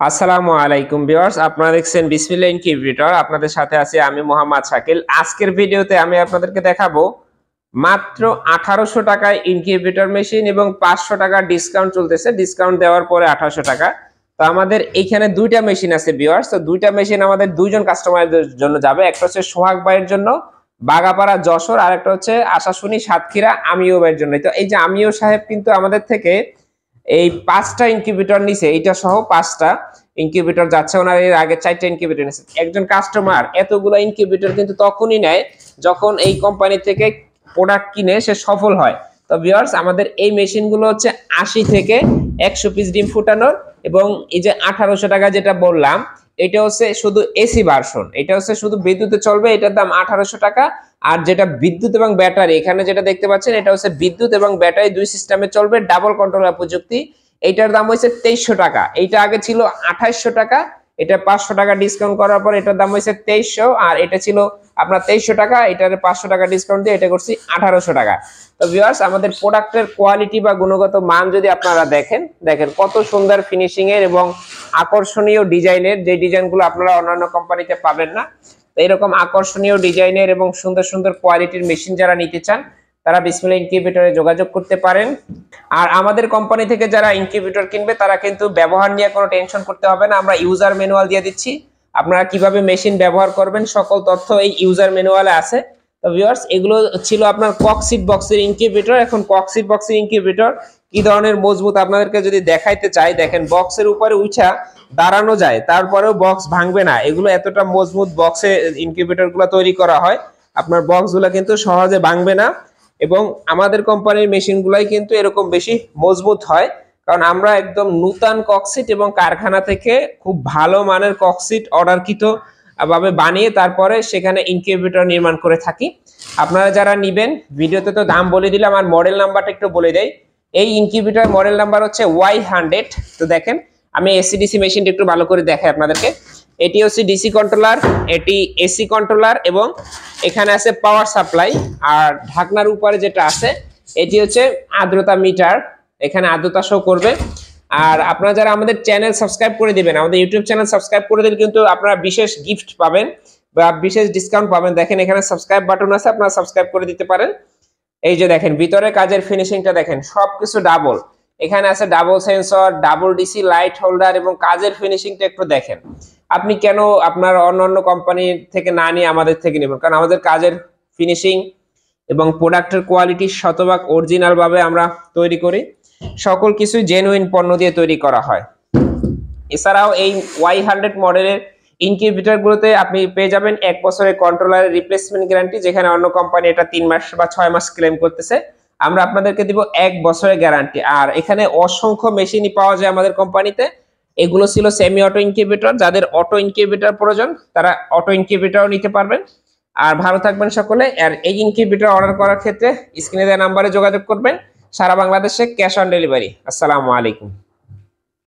আসসালামু আলাইকুম ভিউয়ার্স, আপনারা দেখছেন বিসমিল্লাহ ইনকিউবেটর। আপনাদের সাথে আছি আমি মোহাম্মদ শাকিল। আজকের ভিডিওতে আমি আপনাদেরকে দেখাবো মাত্র 1800 টাকায় ইনকিউবেটর মেশিন এবং 500 টাকা ডিসকাউন্ট চলতেছে। ডিসকাউন্ট দেওয়ার পরে 1800 টাকা। তো আমাদের এইখানে দুইটা মেশিন আছে ভিউয়ার্স। তো দুইটা মেশিন আমাদের দুইজন কাস্টমারদের জন্য যাবে। একটা হচ্ছে সোহাগ ভাইয়ের জন্য বাগাপাড়া যশোর, আর একটা হচ্ছে আশাশুনি সাতক্ষীরা আমিও ভাইয়ের জন্য। তো এই যে আমিও সাহেব কিন্তু আমাদের থেকে এই 5টা ইনকিউবেটর নিছে, এইটা সহ 5টা ইনকিউবেটর যাচ্ছে। ওনার এর আগে 4টা ইনকিউবেটর নিছে। একজন কাস্টমার এতগুলো ইনকিউবেটর কিন্তু তখনই নেয় যখন এই কোম্পানি থেকে প্রোডাক্ট কিনে সে সফল হয়। তো ভিউয়ার্স, আমাদের এই মেশিনগুলো হচ্ছে 80 থেকে 100 পিস ডিম ফুটানোর, এবং এই যে 1800 টাকা যেটা বললাম এটা হচ্ছে শুধু এসি ভার্সন, এটা হচ্ছে শুধু বিদ্যুতে চলবে, এটার দাম 1800 টাকা। আর যেটা বিদ্যুৎ এবং ব্যাটারি, এখানে যেটা দেখতে পাচ্ছেন এটা হচ্ছে বিদ্যুৎ এবং ব্যাটারি দুই সিস্টেমে চলবে, ডাবল কন্ট্রোলার প্রযুক্তি। এইটার দাম হচ্ছে 2300 টাকা। এইটা আগে ছিল 2800 টাকা, এটা 500 টাকা ডিসকাউন্ট করার পর এটার দাম হচ্ছে 2300। আর এটা ছিল আপনার 2300 টাকা, এটার 500 টাকা ডিসকাউন্ট দিয়ে এটা করছি 1800 টাকা। তো ভিউয়ার্স, আমাদের প্রোডাক্টের কোয়ালিটি বা গুণগত মান যদি আপনারা দেখেন কত সুন্দর ফিনিশিং এর এবং আকর্ষণীয় ডিজাইনের, যে ডিজাইনগুলো আপনারা অন্যান্য কোম্পানিতে পাবেন না। তো এরকম আকর্ষণীয় ডিজাইনের এবং সুন্দর সুন্দর কোয়ালিটির মেশিন যারা নিতে চান তারা বিসমিল্লাহ ইনকিউবেটরে যোগাযোগ করতে পারেন। আর আমাদের কোম্পানি থেকে যারা ইনকিউবেটর কিনবে তারা কিন্তু ব্যবহার নিয়ে কোনো টেনশন করতে হবে না। আমরা ইউজার ম্যানুয়াল দিয়ে দিচ্ছি, আপনারা কিভাবে মেশিন ব্যবহার করবেন সকল তথ্য এই ইউজার ম্যানুয়ালে আছে। তো ভিউয়ার্স, এগুলো ছিল আপনার ককসিট বক্সের ইনকিউবেটর। এখন ককসিট বক্সের ইনকিউবেটর কি ধরনের মজবুত আপনাদেরকে যদি দেখাইতে চাই, দেখেন বক্সের উপরে উঠা দাঁড়ানো যায়, তারপরেও বক্স ভাঙবে না। এগুলো এতটা মজবুত বক্সে ইনকিউবেটর গুলো তৈরি করা হয়, আপনার বক্স গুলা কিন্তু সহজে ভাঙবে না। এবং আমাদের কোম্পানির মেশিন গুলাই কিন্তু এরকম বেশি মজবুত হয়, কারণ আমরা একদম নূতন ককসিট এবং কারখানা থেকে খুব ভালো মানের ককসিট অর্ডারকৃত ভাবে বানিয়ে তারপরে সেখানে ইনকিউবেটর নির্মাণ করে থাকি। আপনারা যারা নিবেন, ভিডিওতে তো দাম বলে দিলাম, আর মডেল নাম্বারটা একটু বলে দেই। এই ইনকিউবেটর মডেল নাম্বার হচ্ছে Y100। তো দেখেন, আমি এসিডিসি মেশিনটা একটু ভালো করে দেখাই আপনাদেরকে। এটি হচ্ছে ডিসি কন্ট্রোলার, এটি এসি কন্ট্রোলার, এবং এখানে আছে পাওয়ার সাপ্লাই। আর ঢাকনার উপরে যেটা আছে এটি হচ্ছে আর্দ্রতা মিটার, এখানে আর্দ্রতা শো করবে। আর আপনারা যারা আমাদের চ্যানেল সাবস্ক্রাইব করে দিবেন, আমাদের ইউটিউব চ্যানেল সাবস্ক্রাইব করে দিলে কিন্তু আপনারা বিশেষ গিফট পাবেন বা বিশেষ ডিসকাউন্ট পাবেন। দেখেন এখানে সাবস্ক্রাইব বাটন আছে, আপনারা সাবস্ক্রাইব করে দিতে পারেন। এই যে দেখেন ভিতরে কাজের ফিনিশিংটা দেখেন, সবকিছু ডাবল। এখানে আছে double sensor, double DC light holder, এবং কাজের ফিনিশিংটা একটু দেখেন। আপনি কেন আপনার অন্য কোম্পানি থেকে না নিয়ে আমাদের থেকে নেবেন? কারণ আমাদের কাজের ফিনিশিং এবং প্রোডাক্টের কোয়ালিটি শতভাগ অরিজিনাল ভাবে আমরা তৈরি করি, সকল কিছু জেনুইন পণ্য দিয়ে তৈরি করা হয়। এছাড়াও এই Y100 মডেলের ইনকিউবেটর গুলোতে আপনি পেয়ে যাবেন 1 বছরের কন্ট্রোলারের রিপ্লেসমেন্ট গ্যারান্টি, যেখানে অন্য কোম্পানি এটা 3 মাস বা 6 মাস ক্লেম করতেছে, আমরা আপনাদেরকে দিব 1 বছরের গ্যারান্টি। আর এখানে অসংখ্য মেশিনই পাওয়া যায় আমাদের কোম্পানিতে। এগুলো ছিল সেমি অটো ইনকিউবেটর, যাদের অটো ইনকিউবেটর প্রয়োজন তারা অটো ইনকিউবেটরও নিতে পারবেন। আর ভালো থাকবেন সকলে। আর এই ইনকিউবেটর অর্ডার করার ক্ষেত্রে স্ক্রিনে দেওয়া নাম্বারে যোগাযোগ করবেন। সারা বাংলাদেশে ক্যাশ অন ডেলিভারি। আসসালামু আলাইকুম।